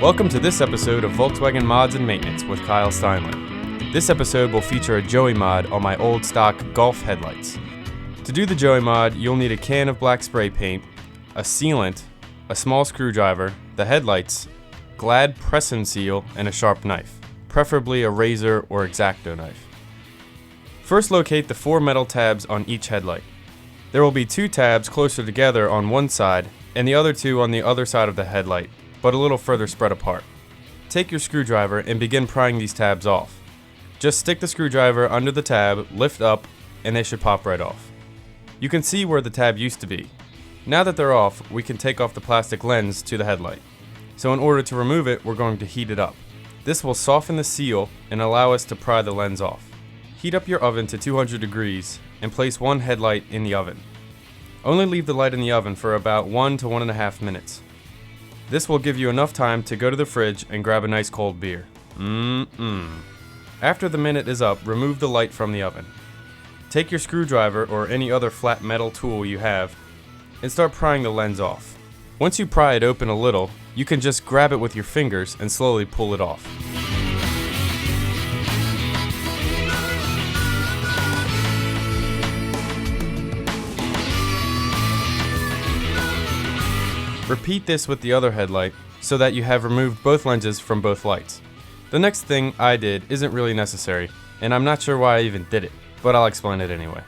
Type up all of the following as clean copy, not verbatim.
Welcome to this episode of Volkswagen Mods and Maintenance with Kyle Steinle. This episode will feature a Joey mod on my old stock Golf headlights. To do the Joey mod, you'll need a can of black spray paint, a sealant, a small screwdriver, the headlights, Glad press and seal, and a sharp knife, preferably a razor or X-Acto knife. First, locate the 4 metal tabs on each headlight. There will be 2 tabs closer together on one side and the other 2 on the other side of the headlight, but a little further spread apart. Take your screwdriver and begin prying these tabs off. Just stick the screwdriver under the tab, lift up, and they should pop right off. You can see where the tab used to be. Now that they're off, we can take off the plastic lens to the headlight. So in order to remove it, we're going to heat it up. This will soften the seal and allow us to pry the lens off. Heat up your oven to 200 degrees and place one headlight in the oven. Only leave the light in the oven for about 1 to 1.5 minutes. This will give you enough time to go to the fridge and grab a nice cold beer. After the minute is up, remove the light from the oven. Take your screwdriver or any other flat metal tool you have and start prying the lens off. Once you pry it open a little, you can just grab it with your fingers and slowly pull it off. Repeat this with the other headlight so that you have removed both lenses from both lights. The next thing I did isn't really necessary, and I'm not sure why I even did it, but I'll explain it anyway.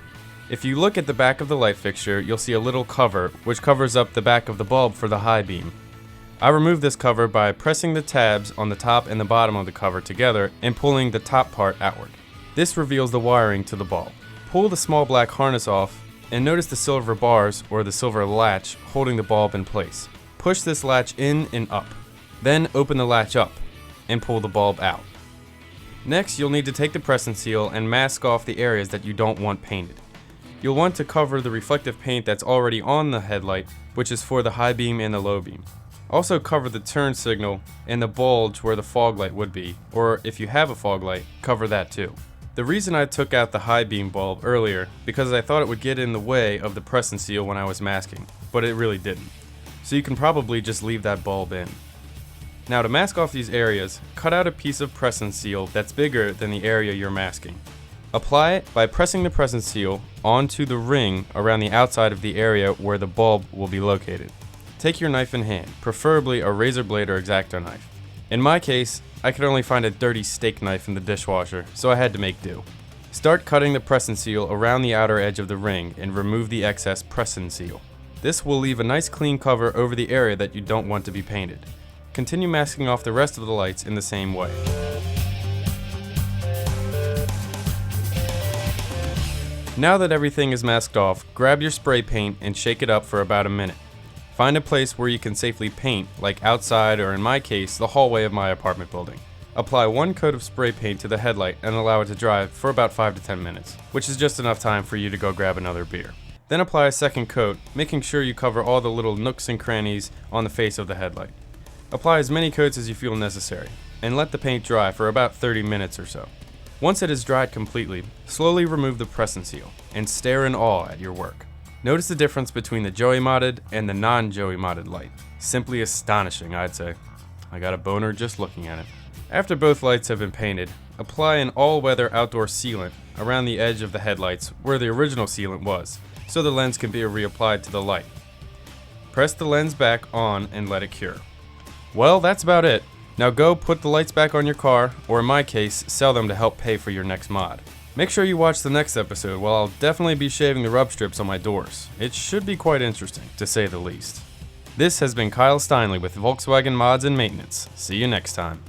If you look at the back of the light fixture, you'll see a little cover which covers up the back of the bulb for the high beam. I removed this cover by pressing the tabs on the top and the bottom of the cover together and pulling the top part outward. This reveals the wiring to the bulb. Pull the small black harness off and notice the silver bars or the silver latch holding the bulb in place. Push this latch in and up. Then open the latch up and pull the bulb out. Next, you'll need to take the press and seal and mask off the areas that you don't want painted. You'll want to cover the reflective paint that's already on the headlight, which is for the high beam and the low beam. Also cover the turn signal and the bulge where the fog light would be, or if you have a fog light, cover that too. The reason I took out the high beam bulb earlier because I thought it would get in the way of the press and seal when I was masking, but it really didn't. So you can probably just leave that bulb in. Now to mask off these areas, cut out a piece of press and seal that's bigger than the area you're masking. Apply it by pressing the press and seal onto the ring around the outside of the area where the bulb will be located. Take your knife in hand, preferably a razor blade or X-Acto knife. In my case, I could only find a dirty steak knife in the dishwasher, so I had to make do. Start cutting the press and seal around the outer edge of the ring and remove the excess press and seal. This will leave a nice clean cover over the area that you don't want to be painted. Continue masking off the rest of the lights in the same way. Now that everything is masked off, grab your spray paint and shake it up for about a minute. Find a place where you can safely paint, like outside or in my case, the hallway of my apartment building. Apply 1 coat of spray paint to the headlight and allow it to dry for about 5 to 10 minutes, which is just enough time for you to go grab another beer. Then apply a second coat, making sure you cover all the little nooks and crannies on the face of the headlight. Apply as many coats as you feel necessary, and let the paint dry for about 30 minutes or so. Once it is dried completely, slowly remove the press and seal, and stare in awe at your work. Notice the difference between the Joey modded and the non-Joey modded light. Simply astonishing, I'd say. I got a boner just looking at it. After both lights have been painted, apply an all-weather outdoor sealant around the edge of the headlights where the original sealant was, so the lens can be reapplied to the light. Press the lens back on and let it cure. Well, that's about it. Now go put the lights back on your car, or in my case, sell them to help pay for your next mod. Make sure you watch the next episode, while I'll definitely be shaving the rub strips on my doors. It should be quite interesting, to say the least. This has been Kyle Steinle with Volkswagen Mods and Maintenance. See you next time.